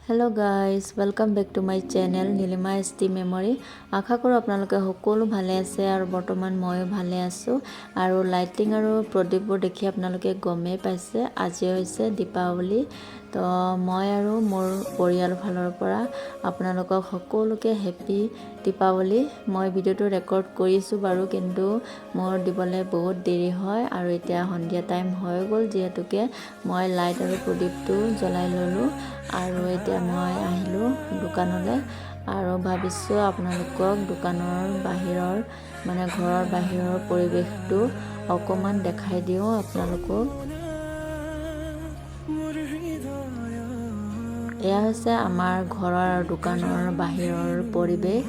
Hello guys, welcome back to my channel Neelima SD Memory. আশা কৰো আপোনালোকে সকলো ভালে আছে আৰু বৰ্তমান ময়ো ভালে আছো আৰু লাইটিং আৰু প্ৰদীপবোৰ দেখি আপোনালোকে গমে পাইছে আজি হৈছে দীপাৱলী তো মই আৰু মোৰ পৰিয়াল ফালৰ পৰা আপোনালোকক সকলোকে হেপী দীপাৱলী মই ভিডিওটো ৰেকৰ্ড কৰিছো বাৰু কিন্তু মোৰ দিবলে বহুত দেৰি হয় আৰু এতিয়া সন্ধিয়া টাইম হৈ গল যেহেতুকে মই লাইট আৰু প্ৰদীপটো জ্বলাই ললো আৰু এতিয়া মই আহিলো দোকানলে আৰু ভাবিছো আপোনালোকক দোকানৰ বাহিৰৰ মানে ঘৰৰ বাহিৰৰ পৰিবেশটো অকমান দেখাই দিও আপোনালোকক এয়া হৈছে আমাৰ ঘৰৰ আৰু দোকানৰ বাহিৰৰ পৰিবেশ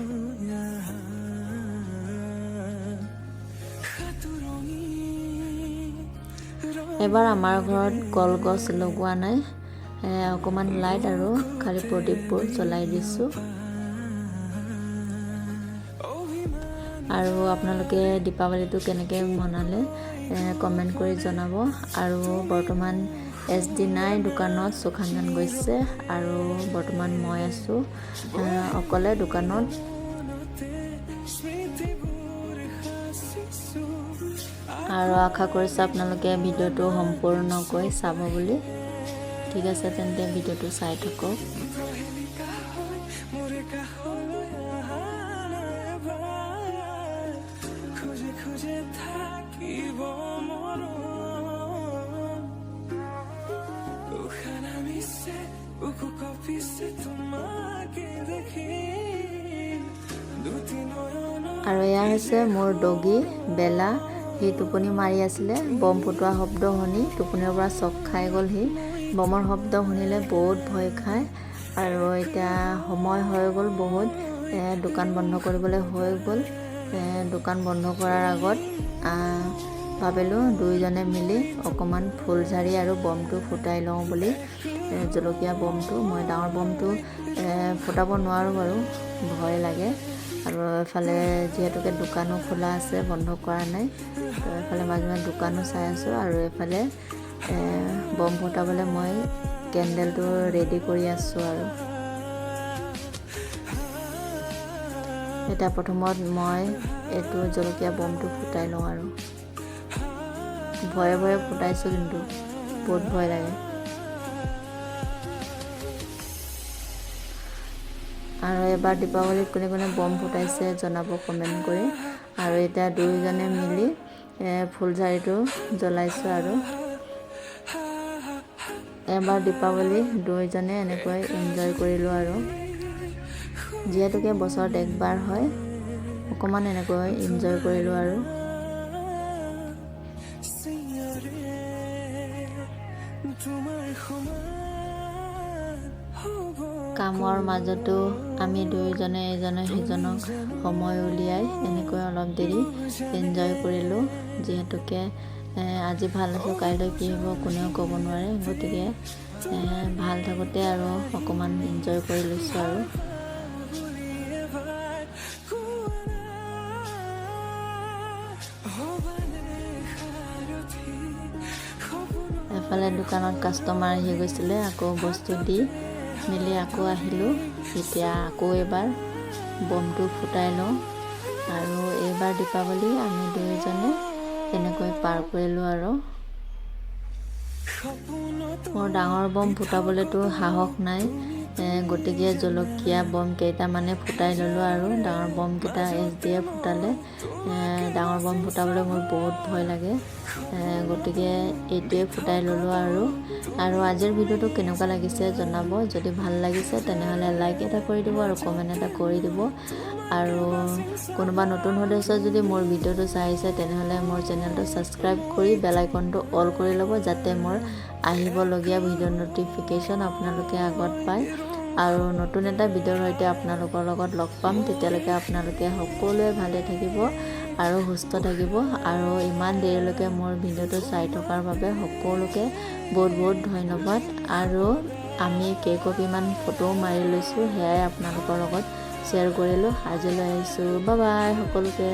এবাৰ আমাৰ ঘৰত কলগছ লগোৱা নাই অকমান লাইট আৰু খালি প্ৰদীপবোৰ জ্বলাই দিছো আৰু আপোনালোকে দীপাৱলীটো কেনেকৈ মনালে কমেন্ট কৰি জনাব আৰু বৰ্তমান SD নাই দোকানত সুখানজন গৈছে আৰু বৰ্তমান মই আছো অকলে দোকানত আৰু আশা কৰিছো আপোনালোকে ভিডিওটো সম্পূৰ্ণকৈ চাব বুলি ঠিক আছে তেন্তে ভিডিওটো চাই থাকক আৰু এয়া হৈছে মোৰ ডগী বেলা হি টোপনি মাৰি আছিলে বম ফুটোৱা শব্দ শুনি টোপনিৰ পৰা চক খাই গল হি বমৰ শব্দ শুনিলে বহুত ভয় খায় আৰু এতিয়া সময় হৈ গল বহুত দোকান বন্ধ কৰিবলৈ হৈ গল দোকান বন্ধ কৰাৰ আগত ভাবিলো দুইজনে মিলি অকমান ফুলঝাৰি আৰু বমটো ফুটাই লওঁ বুলি জলকীয়া বমটো মই ডাঙৰ বমটো ফুটাব নোৱাৰো বাৰু ভয় লাগে আৰু এফালে যেহেতুকে দোকানো খোলা আছে বন্ধ কৰা নাই তো এফালে মাজে দোকানো চাই আছো আৰু এফালে বম ফুটাবলৈ মই কেন্ডেলটো ৰেডি কৰি আছো আৰু এটা প্ৰথমত মই এটো জলকীয়া বমটো ফুটাই লওঁ আৰু ভয়ে ভয়ে ফুটাইছো কিন্তু বহুত ভয় লাগে আৰু এবাৰ দীপাৱলীত কোনে কোনে বম ফুটাইছে জনাব কমেন্ট কৰি আৰু এটা দুইজনে মিলি ফুলঝাৰিটো জ্বলাইছো আৰু এবাৰ দীপাৱলী দুইজনে এনেকৈ এনজয় কৰিলো আৰু যেহেতুকে বছৰত একবাৰ হয় অকমান এনেকৈ এনজয় কৰিলো আৰু কামৰ মাজতো আমি দুইজনে এজনে সিজনক সময় উলিয়াই এনেকৈ অলপ দেৰি এনজয় কৰিলো যেহেতুকে আজি ভাল আছো কাইলৈ কি হ'ব কোনেও ক'ব নোৱাৰে গতিকে ভাল থাকোতে আৰু অকমান এনজয় কৰি লৈছো আৰু এফালে দোকানত কাষ্টমাৰ আহি গৈছিলে আকৌ বস্তু দি মিলি আকৌ আহিলো এতিয়া আকৌ এবাৰ বমটো ফুটাই লওঁ আৰু এইবাৰ দীপাৱলী আমি দুইজনে এনেকৈ পাৰ কৰিলো আৰু মোৰ ডাঙৰ বম ফুটাবলেতো সাহস নাই গতিকে জলকীয়া বম কেইটা মানে ফুটাই ললো আৰু ডাঙৰ বম কেইটা SD ফুটালে ডাঙৰ বম ফুটাবলৈ মোৰ বহুত ভয় লাগে গতিকে এইটোৱে ফুটাই ললো আৰু আজিৰ ভিডিওটো কেনেকুৱা লাগিছে জনাব যদি ভাল লাগিছে তেনেহলে লাইক এটা কৰি দিব আৰু কমেন্ট এটা কৰি দিব আৰু কোনোবা নতুন সদস্য যদি মোৰ ভিডিওটো চাইছে তেনেহলে মোৰ চেনেলটো সাবস্ক্ৰাইব কৰি বেল আইকনটো অল কৰি ল'ব যাতে মোৰ আহিবলগীয়া ভিডিও নটিফিকেশন আপোনালোকে আগত পায় আৰু নতুন এটা ভিডিওৰ সৈতে আপোনালোকৰ লগত লগ পাম তেতিয়ালৈকে আপোনালোকে সকলোৱে ভালে থাকিব আৰু সুস্থ থাকিব আৰু ইমান দেৰিলৈকে মোৰ ভিডিওটো চাই থকাৰ বাবে সকলোকে বহুত বহুত ধন্যবাদ আৰু আমি কেইকপিমান ফটো মাৰি লৈছো হেয়াই আপোনালোকৰ লগত শ্বেয়াৰ কৰিলো আজিলৈ আহিছো বাই বাই সকলোকে